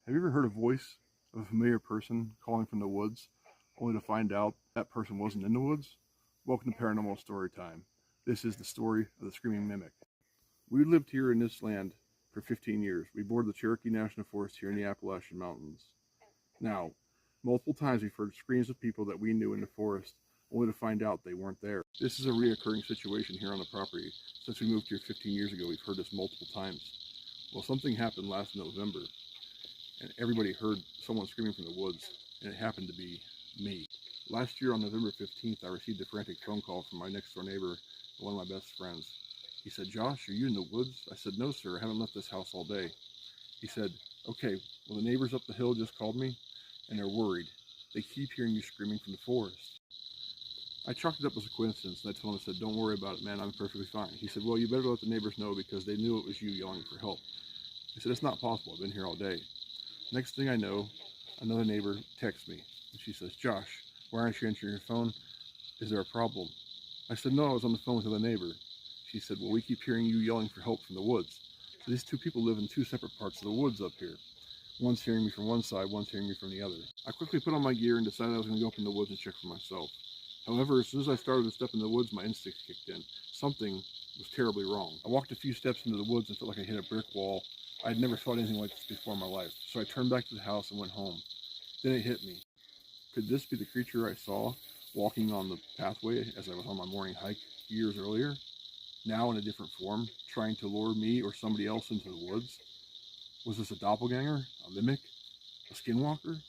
Have you ever heard a voice of a familiar person calling from the woods, only to find out that person wasn't in the woods? Welcome to Paranormal Story Time. This is the story of the Screaming Mimic. We lived here in this land for 15 years. We boarded the Cherokee National Forest here in the Appalachian Mountains. Now, multiple times we've heard screams of people that we knew in the forest, only to find out they weren't there. This is a reoccurring situation here on the property. Since we moved here 15 years ago, we've heard this multiple times. Well, something happened last November, and everybody heard someone screaming from the woods, and it happened to be me. Last year on November 15th, I received a frantic phone call from my next door neighbor, one of my best friends. He said, "Josh, are you in the woods?" I said, "No, sir, I haven't left this house all day." He said, "Okay, well, the neighbors up the hill just called me, and they're worried. They keep hearing you screaming from the forest." I chalked it up as a coincidence, and I told him, I said, "Don't worry about it, man, I'm perfectly fine." He said, "Well, you better let the neighbors know because they knew it was you yelling for help." I said, "It's not possible, I've been here all day." Next thing I know, another neighbor texts me, and she says, "Josh, why aren't you answering your phone? Is there a problem?" I said, "No, I was on the phone with another neighbor." She said, "Well, we keep hearing you yelling for help from the woods." So these two people live in two separate parts of the woods up here. One's hearing me from one side, one's hearing me from the other. I quickly put on my gear and decided I was going to go up in the woods and check for myself. However, as soon as I started to step in the woods, my instincts kicked in. Something was terribly wrong. I walked a few steps into the woods and felt like I hit a brick wall. I had never felt anything like this before in my life, so I turned back to the house and went home. Then it hit me. Could this be the creature I saw walking on the pathway as I was on my morning hike years earlier? Now in a different form, trying to lure me or somebody else into the woods? Was this a doppelganger? A mimic? A skinwalker?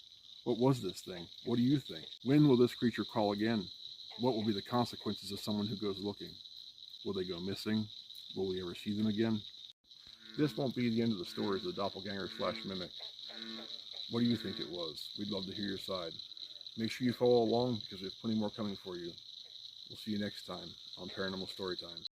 What was this thing? What do you think? When will this creature call again? What will be the consequences of someone who goes looking? Will they go missing? Will we ever see them again? This won't be the end of the story of the doppelganger slash mimic. What do you think it was? We'd love to hear your side. Make sure you follow along because we have plenty more coming for you. We'll see you next time on Paranormal Storytime.